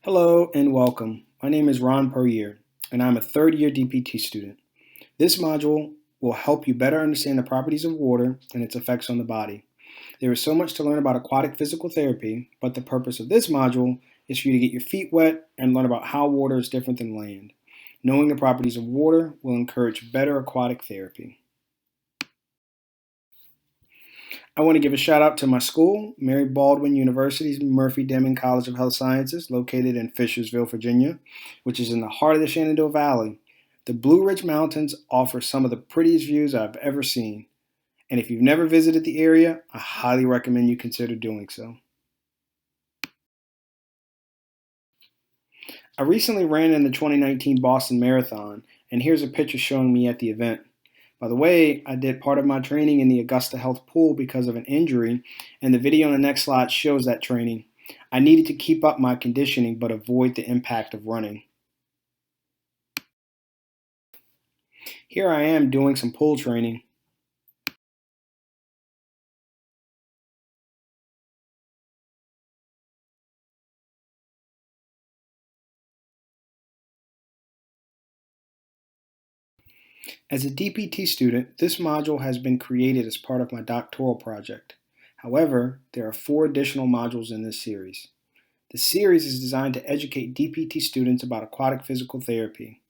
Hello and welcome. My name is Ron Perrier, and I'm a third-year DPT student. This module will help you better understand the properties of water and its effects on the body. There is so much to learn about aquatic physical therapy, but the purpose of this module is for you to get your feet wet and learn about how water is different than land. Knowing the properties of water will encourage better aquatic therapy. I want to give a shout out to my school, Mary Baldwin University's Murphy-Deming College of Health Sciences, located in Fishersville, Virginia, which is in the heart of the Shenandoah Valley. The Blue Ridge Mountains offer some of the prettiest views I've ever seen. And if you've never visited the area, I highly recommend you consider doing so. I recently ran in the 2019 Boston Marathon, and here's a picture showing me at the event. By the way, I did part of my training in the Augusta Health Pool because of an injury, and the video on the next slide shows that training. I needed to keep up my conditioning but avoid the impact of running. Here I am doing some pool training. As a DPT student, this module has been created as part of my doctoral project. However, there are 4 additional modules in this series. The series is designed to educate DPT students about aquatic physical therapy.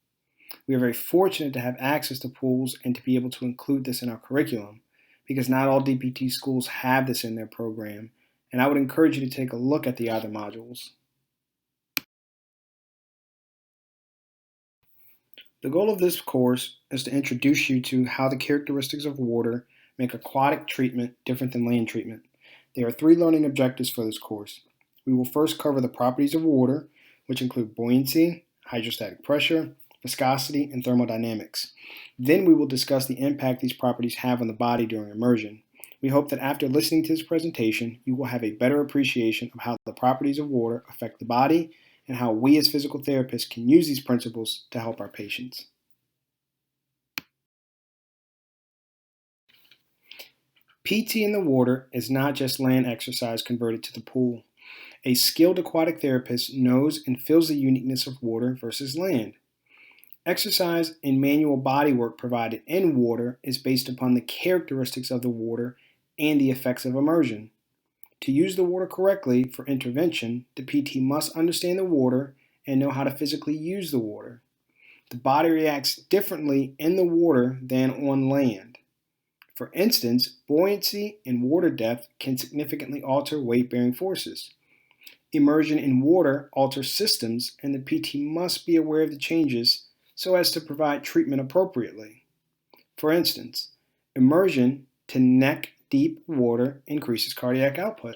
We are very fortunate to have access to pools and to be able to include this in our curriculum, because not all DPT schools have this in their program, and I would encourage you to take a look at the other modules. The goal of this course is to introduce you to how the characteristics of water make aquatic treatment different than land treatment. There are 3 learning objectives for this course. We will first cover the properties of water, which include buoyancy, hydrostatic pressure, viscosity, and thermodynamics. Then we will discuss the impact these properties have on the body during immersion. We hope that after listening to this presentation, you will have a better appreciation of how the properties of water affect the body and how we as physical therapists can use these principles to help our patients. PT in the water is not just land exercise converted to the pool. A skilled aquatic therapist knows and feels the uniqueness of water versus land. Exercise and manual body work provided in water is based upon the characteristics of the water and the effects of immersion. To use the water correctly for intervention, the PT must understand the water and know how to physically use the water. The body reacts differently in the water than on land. For instance, buoyancy and water depth can significantly alter weight-bearing forces. Immersion in water alters systems, and the PT must be aware of the changes so as to provide treatment appropriately. For instance, immersion to neck-deep water increases cardiac output.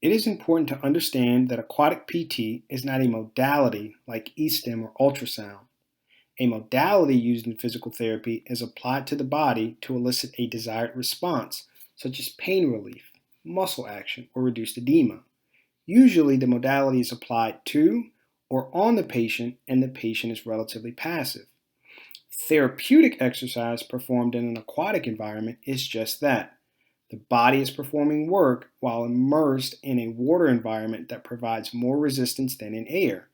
It is important to understand that aquatic PT is not a modality like E-stim or ultrasound. A modality used in physical therapy is applied to the body to elicit a desired response, such as pain relief, muscle action, or reduced edema. Usually the modality is applied to or on the patient, and the patient is relatively passive. Therapeutic exercise performed in an aquatic environment is just that. The body is performing work while immersed in a water environment that provides more resistance than in air,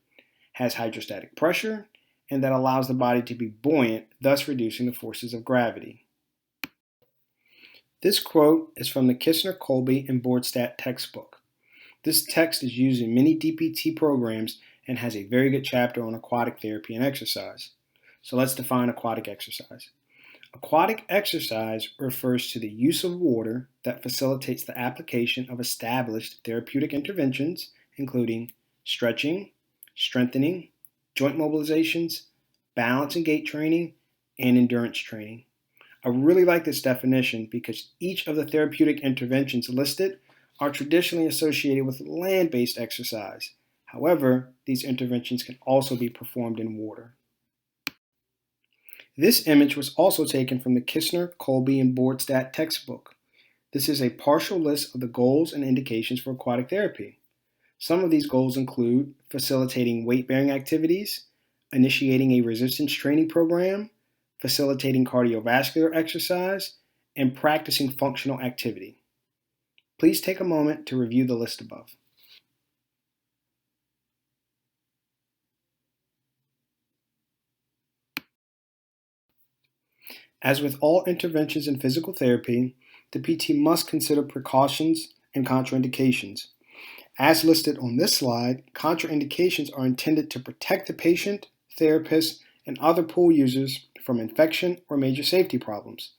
has hydrostatic pressure, and that allows the body to be buoyant, thus reducing the forces of gravity. This quote is from the Kistner, Colby, and Bordstat textbook. This text is used in many DPT programs and has a very good chapter on aquatic therapy and exercise. So let's define aquatic exercise. Aquatic exercise refers to the use of water that facilitates the application of established therapeutic interventions, including stretching, strengthening, joint mobilizations, balance and gait training, and endurance training. I really like this definition because each of the therapeutic interventions listed are traditionally associated with land-based exercise. However, these interventions can also be performed in water. This image was also taken from the Kistner, Colby, and Bordstat textbook. This is a partial list of the goals and indications for aquatic therapy. Some of these goals include facilitating weight-bearing activities, initiating a resistance training program, facilitating cardiovascular exercise, and practicing functional activity. Please take a moment to review the list above. As with all interventions in physical therapy, the PT must consider precautions and contraindications. As listed on this slide, contraindications are intended to protect the patient, therapist, and other pool users from infection or major safety problems.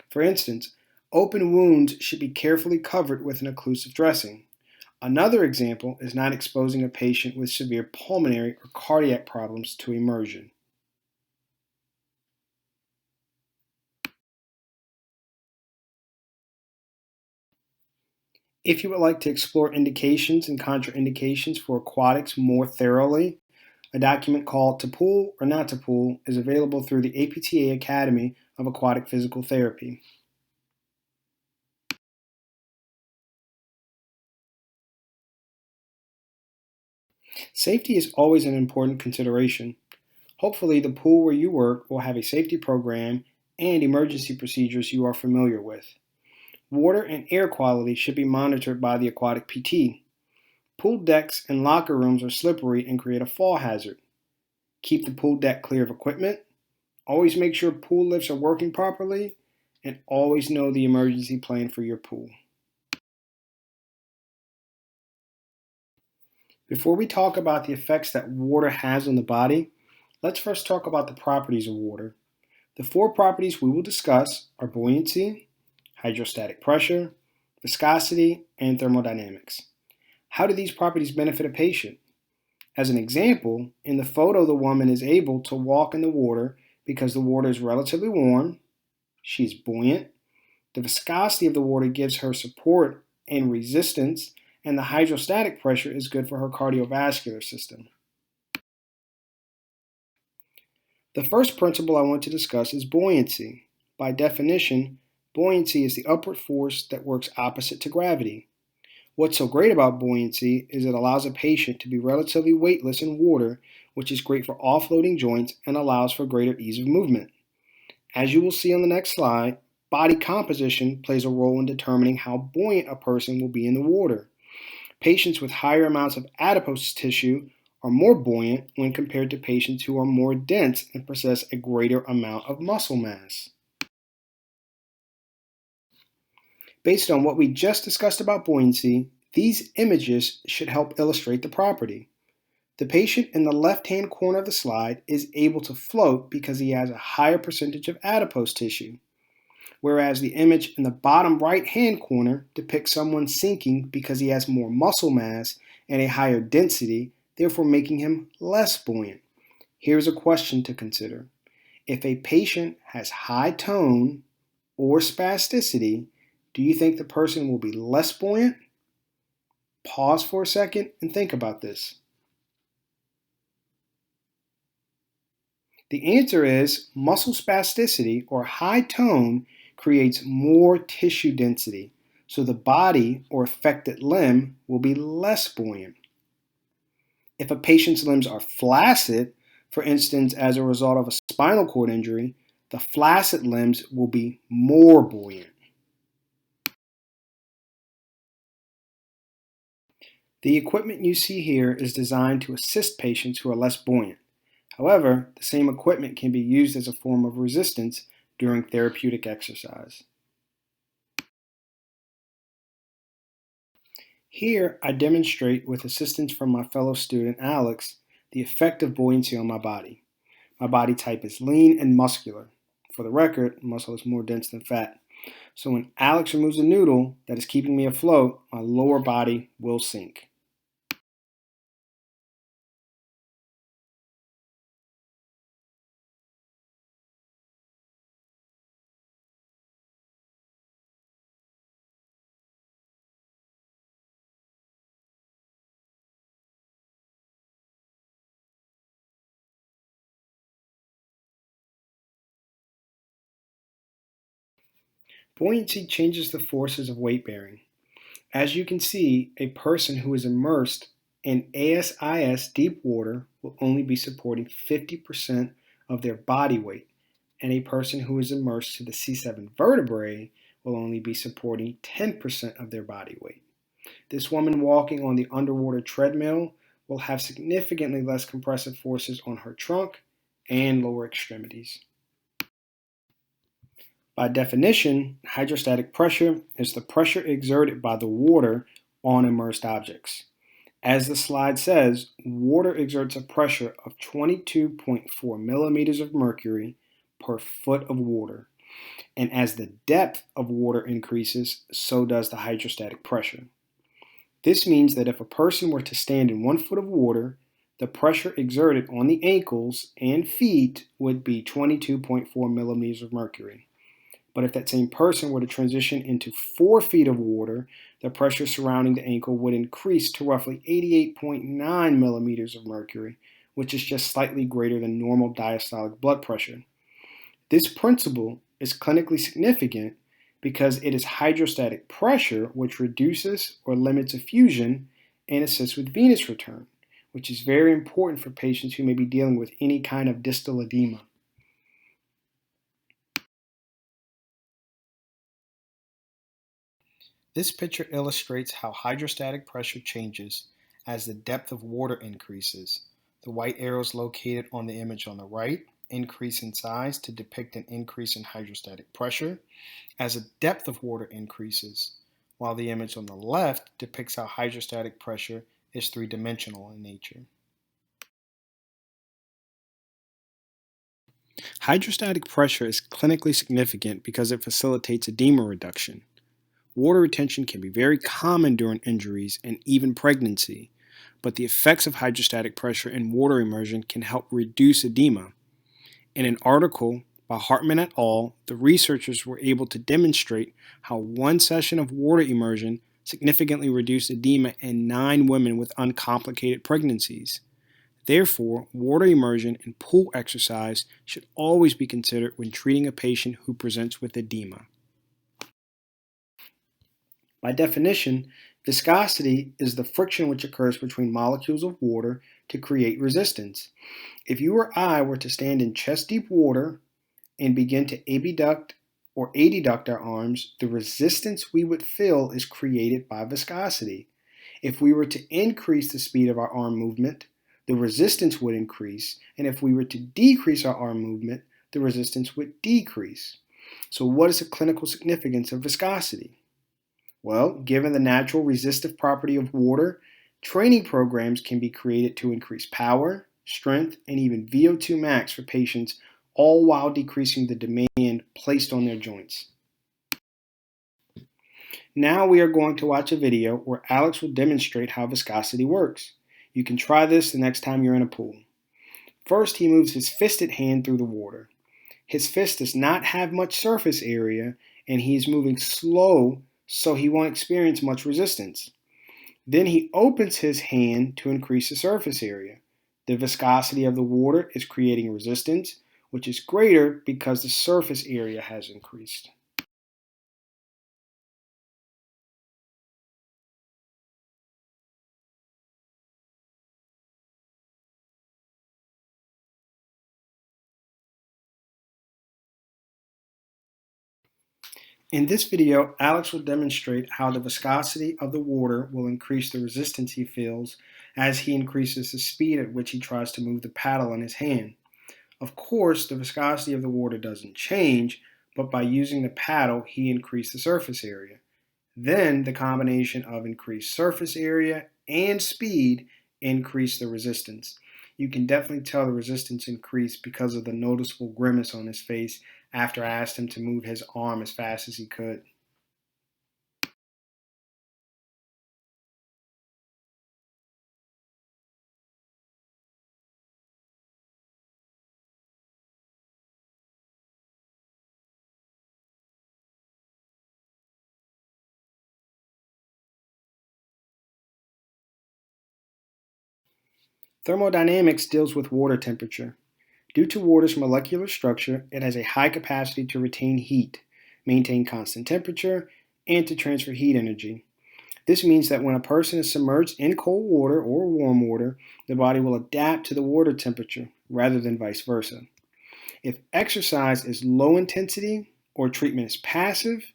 For instance, open wounds should be carefully covered with an occlusive dressing. Another example is not exposing a patient with severe pulmonary or cardiac problems to immersion. If you would like to explore indications and contraindications for aquatics more thoroughly, a document called To Pool or Not to Pool is available through the APTA Academy of Aquatic Physical Therapy. Safety is always an important consideration. Hopefully, the pool where you work will have a safety program and emergency procedures you are familiar with. Water and air quality should be monitored by the aquatic PT. Pool decks and locker rooms are slippery and create a fall hazard. Keep the pool deck clear of equipment. Always make sure pool lifts are working properly, and always know the emergency plan for your pool. Before we talk about the effects that water has on the body, let's first talk about the properties of water. The four properties we will discuss are buoyancy, hydrostatic pressure, viscosity, and thermodynamics. How do these properties benefit a patient? As an example, in the photo, the woman is able to walk in the water because the water is relatively warm, she's buoyant, the viscosity of the water gives her support and resistance, and the hydrostatic pressure is good for her cardiovascular system. The first principle I want to discuss is buoyancy. By definition, buoyancy is the upward force that works opposite to gravity. What's so great about buoyancy is it allows a patient to be relatively weightless in water, which is great for offloading joints and allows for greater ease of movement. As you will see on the next slide, body composition plays a role in determining how buoyant a person will be in the water. Patients with higher amounts of adipose tissue are more buoyant when compared to patients who are more dense and possess a greater amount of muscle mass. Based on what we just discussed about buoyancy, these images should help illustrate the property. The patient in the left-hand corner of the slide is able to float because he has a higher percentage of adipose tissue, whereas the image in the bottom right-hand corner depicts someone sinking because he has more muscle mass and a higher density, therefore making him less buoyant. Here's a question to consider. If a patient has high tone or spasticity, do you think the person will be less buoyant? Pause for a second and think about this. The answer is muscle spasticity or high tone creates more tissue density, so the body or affected limb will be less buoyant. If a patient's limbs are flaccid, for instance as a result of a spinal cord injury, the flaccid limbs will be more buoyant. The equipment you see here is designed to assist patients who are less buoyant. However, the same equipment can be used as a form of resistance during therapeutic exercise. Here, I demonstrate with assistance from my fellow student Alex the effect of buoyancy on my body. My body type is lean and muscular. For the record, muscle is more dense than fat. So when Alex removes a noodle that is keeping me afloat, my lower body will sink. Buoyancy changes the forces of weight bearing. As you can see, a person who is immersed in ASIS deep water will only be supporting 50% of their body weight, and a person who is immersed to the C7 vertebrae will only be supporting 10% of their body weight. This woman walking on the underwater treadmill will have significantly less compressive forces on her trunk and lower extremities. By definition, hydrostatic pressure is the pressure exerted by the water on immersed objects. As the slide says, water exerts a pressure of 22.4 millimeters of mercury per foot of water. And as the depth of water increases, so does the hydrostatic pressure. This means that if a person were to stand in 1 foot of water, the pressure exerted on the ankles and feet would be 22.4 millimeters of mercury. But if that same person were to transition into 4 feet of water, the pressure surrounding the ankle would increase to roughly 88.9 millimeters of mercury, which is just slightly greater than normal diastolic blood pressure. This principle is clinically significant because it is hydrostatic pressure which reduces or limits effusion and assists with venous return, which is very important for patients who may be dealing with any kind of distal edema. This picture illustrates how hydrostatic pressure changes as the depth of water increases. The white arrows located on the image on the right increase in size to depict an increase in hydrostatic pressure as the depth of water increases, while the image on the left depicts how hydrostatic pressure is three-dimensional in nature. Hydrostatic pressure is clinically significant because it facilitates edema reduction. Water retention can be very common during injuries and even pregnancy, but the effects of hydrostatic pressure in water immersion can help reduce edema. In an article by Hartman et al., the researchers were able to demonstrate how one session of water immersion significantly reduced edema in 9 women with uncomplicated pregnancies. Therefore, water immersion and pool exercise should always be considered when treating a patient who presents with edema. By definition, viscosity is the friction which occurs between molecules of water to create resistance. If you or I were to stand in chest-deep water and begin to abduct or adduct our arms, the resistance we would feel is created by viscosity. If we were to increase the speed of our arm movement, the resistance would increase, and if we were to decrease our arm movement, the resistance would decrease. So what is the clinical significance of viscosity? Well, given the natural resistive property of water, training programs can be created to increase power, strength, and even VO2 max for patients, all while decreasing the demand placed on their joints. Now we are going to watch a video where Alex will demonstrate how viscosity works. You can try this the next time you're in a pool. First, he moves his fisted hand through the water. His fist does not have much surface area, and he is moving slow, so he won't experience much resistance. Then he opens his hand to increase the surface area. The viscosity of the water is creating resistance, which is greater because the surface area has increased. In this video, Alex will demonstrate how the viscosity of the water will increase the resistance he feels as he increases the speed at which he tries to move the paddle in his hand. Of course, the viscosity of the water doesn't change, but by using the paddle, he increased the surface area. Then the combination of increased surface area and speed increased the resistance. You can definitely tell the resistance increased because of the noticeable grimace on his face after I asked him to move his arm as fast as he could. Thermodynamics deals with water temperature. Due to water's molecular structure, it has a high capacity to retain heat, maintain constant temperature, and to transfer heat energy. This means that when a person is submerged in cold water or warm water, the body will adapt to the water temperature rather than vice versa. If exercise is low intensity or treatment is passive,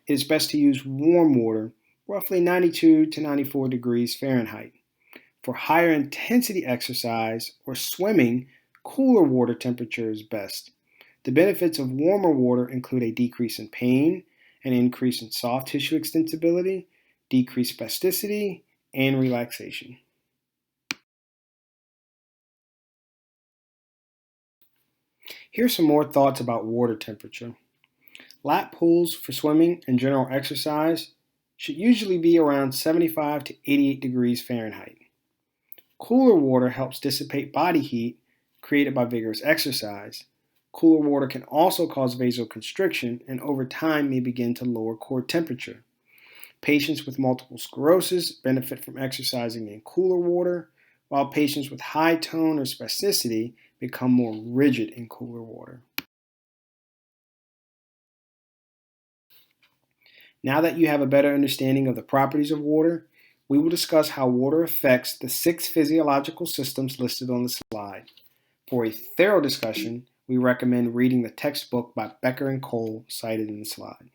it is best to use warm water, roughly 92 to 94 degrees Fahrenheit. For higher intensity exercise or swimming, cooler water temperature is best. The benefits of warmer water include a decrease in pain, an increase in soft tissue extensibility, decreased spasticity, and relaxation. Here's some more thoughts about water temperature. Lap pools for swimming and general exercise should usually be around 75 to 88 degrees Fahrenheit. Cooler water helps dissipate body heat created by vigorous exercise. Cooler water can also cause vasoconstriction and over time may begin to lower core temperature. Patients with multiple sclerosis benefit from exercising in cooler water, while patients with high tone or spasticity become more rigid in cooler water. Now that you have a better understanding of the properties of water, we will discuss how water affects the 6 physiological systems listed on the slide. For a thorough discussion, we recommend reading the textbook by Becker and Cole cited in the slide.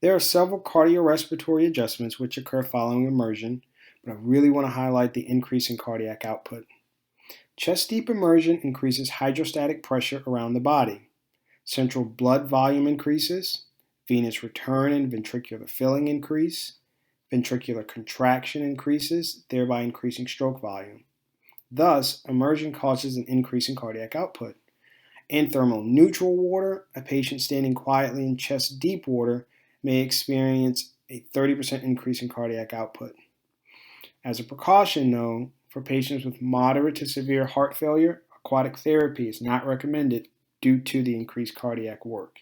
There are several cardiorespiratory adjustments which occur following immersion, but I really want to highlight the increase in cardiac output. Chest deep immersion increases hydrostatic pressure around the body. Central blood volume increases, venous return and ventricular filling increase, ventricular contraction increases, thereby increasing stroke volume. Thus, immersion causes an increase in cardiac output. In thermal neutral water, a patient standing quietly in chest deep water may experience a 30% increase in cardiac output. As a precaution, though, for patients with moderate to severe heart failure, aquatic therapy is not recommended due to the increased cardiac work.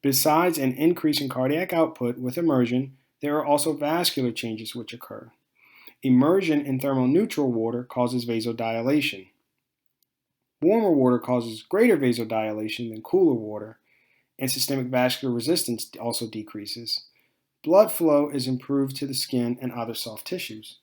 Besides an increase in cardiac output with immersion, there are also vascular changes which occur. Immersion in thermoneutral water causes vasodilation. Warmer water causes greater vasodilation than cooler water, and systemic vascular resistance also decreases. Blood flow is improved to the skin and other soft tissues.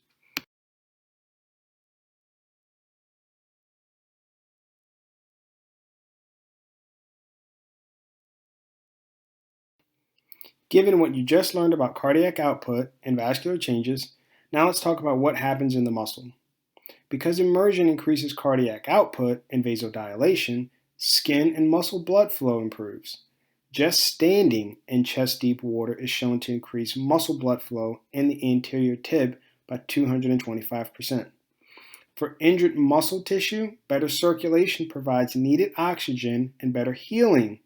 Given what you just learned about cardiac output and vascular changes, now let's talk about what happens in the muscle. Because immersion increases cardiac output and vasodilation, skin and muscle blood flow improves. Just standing in chest deep water is shown to increase muscle blood flow in the anterior tib by 225%. For injured muscle tissue, better circulation provides needed oxygen and better healing.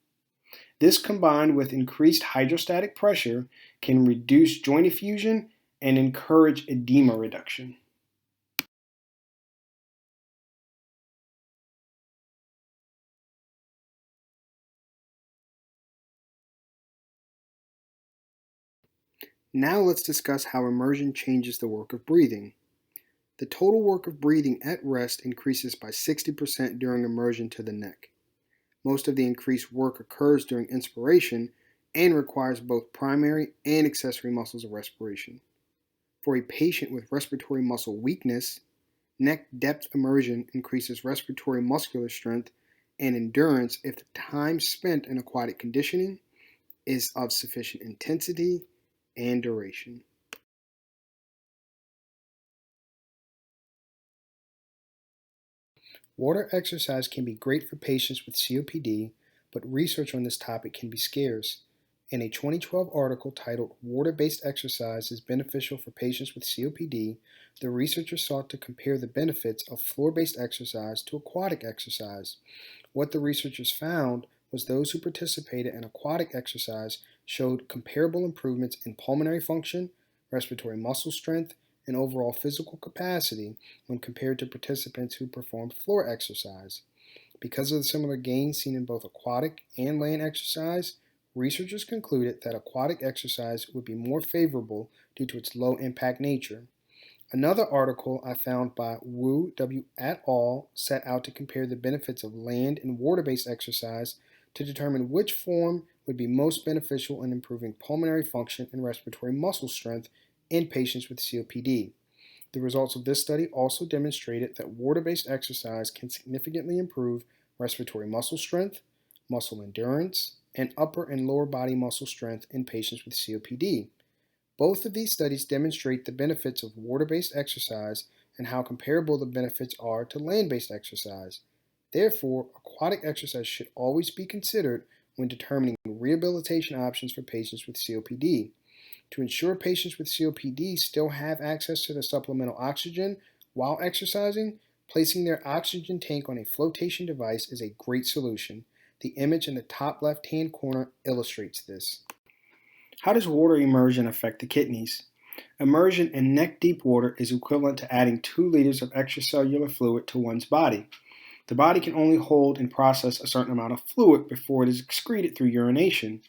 This combined with increased hydrostatic pressure can reduce joint effusion and encourage edema reduction. Now let's discuss how immersion changes the work of breathing. The total work of breathing at rest increases by 60% during immersion to the neck. Most of the increased work occurs during inspiration and requires both primary and accessory muscles of respiration. For a patient with respiratory muscle weakness, neck depth immersion increases respiratory muscular strength and endurance if the time spent in aquatic conditioning is of sufficient intensity and duration. Water exercise can be great for patients with COPD, but research on this topic can be scarce. In a 2012 article titled Water-Based Exercise is Beneficial for Patients with COPD, the researchers sought to compare the benefits of floor-based exercise to aquatic exercise. What the researchers found was those who participated in aquatic exercise showed comparable improvements in pulmonary function, respiratory muscle strength, and overall physical capacity when compared to participants who performed floor exercise. Because of the similar gains seen in both aquatic and land exercise, researchers concluded that aquatic exercise would be more favorable due to its low impact nature. Another article I found by Wu W. et al. Set out to compare the benefits of land and water-based exercise to determine which form would be most beneficial in improving pulmonary function and respiratory muscle strength in patients with COPD. The results of this study also demonstrated that water-based exercise can significantly improve respiratory muscle strength, muscle endurance, and upper and lower body muscle strength in patients with COPD. Both of these studies demonstrate the benefits of water-based exercise and how comparable the benefits are to land-based exercise. Therefore, aquatic exercise should always be considered when determining rehabilitation options for patients with COPD. To ensure patients with COPD still have access to the supplemental oxygen while exercising, placing their oxygen tank on a flotation device is a great solution. The image in the top left-hand corner illustrates this. How does water immersion affect the kidneys? Immersion in neck-deep water is equivalent to adding 2 liters of extracellular fluid to one's body. The body can only hold and process a certain amount of fluid before it is excreted through urination,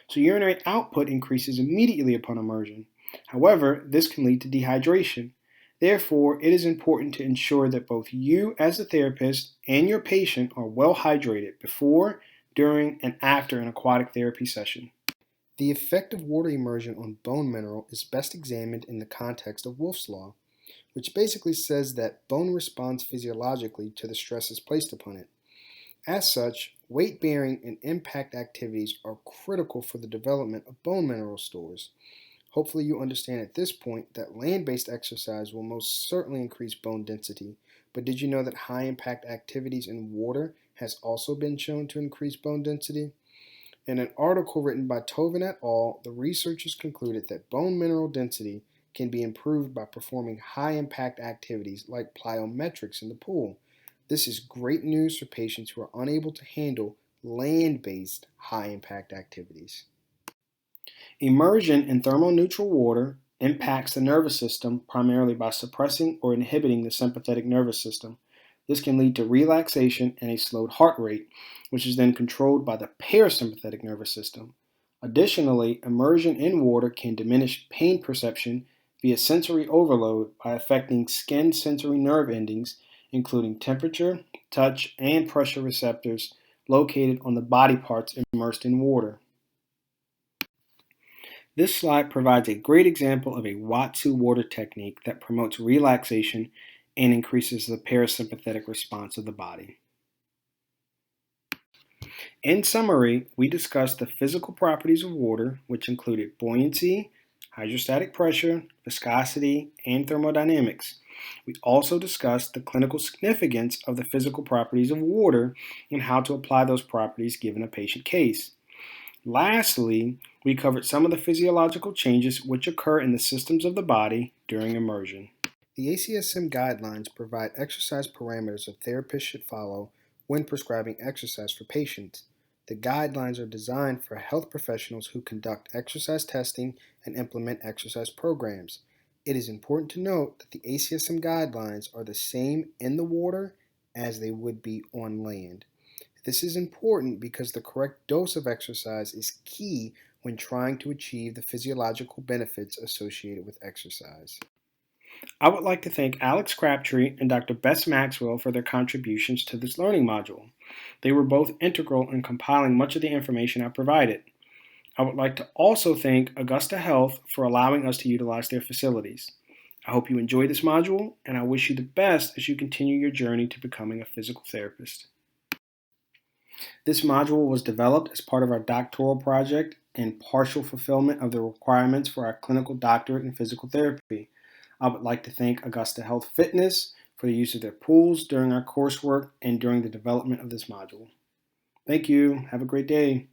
so urinary output increases immediately upon immersion. However, this can lead to dehydration. Therefore, it is important to ensure that both you as a therapist and your patient are well hydrated before, during, and after an aquatic therapy session. The effect of water immersion on bone mineral is best examined in the context of Wolff's Law, which basically says that bone responds physiologically to the stresses placed upon it. As such, weight-bearing and impact activities are critical for the development of bone mineral stores. Hopefully you understand at this point that land-based exercise will most certainly increase bone density, but did you know that high-impact activities in water has also been shown to increase bone density? In an article written by Tovin et al., the researchers concluded that bone mineral density can be improved by performing high-impact activities like plyometrics in the pool. This is great news for patients who are unable to handle land-based high-impact activities. Immersion in thermal-neutral water impacts the nervous system primarily by suppressing or inhibiting the sympathetic nervous system. This can lead to relaxation and a slowed heart rate, which is then controlled by the parasympathetic nervous system. Additionally, immersion in water can diminish pain perception via sensory overload by affecting skin sensory nerve endings, including temperature, touch, and pressure receptors located on the body parts immersed in water. This slide provides a great example of a Watsu water technique that promotes relaxation and increases the parasympathetic response of the body. In summary, we discussed the physical properties of water, which included buoyancy, hydrostatic pressure, viscosity, and thermodynamics. We also discussed the clinical significance of the physical properties of water and how to apply those properties given a patient case. Lastly, we covered some of the physiological changes which occur in the systems of the body during immersion. The ACSM guidelines provide exercise parameters a therapist should follow when prescribing exercise for patients. The guidelines are designed for health professionals who conduct exercise testing and implement exercise programs. It is important to note that the ACSM guidelines are the same in the water as they would be on land. This is important because the correct dose of exercise is key when trying to achieve the physiological benefits associated with exercise. I would like to thank Alex Crabtree and Dr. Bess Maxwell for their contributions to this learning module. They were both integral in compiling much of the information I provided. I would like to also thank Augusta Health for allowing us to utilize their facilities. I hope you enjoy this module, and I wish you the best as you continue your journey to becoming a physical therapist. This module was developed as part of our doctoral project and partial fulfillment of the requirements for our clinical doctorate in physical therapy. I would like to thank Augusta Health Fitness for the use of their pools during our coursework and during the development of this module. Thank you. Have a great day.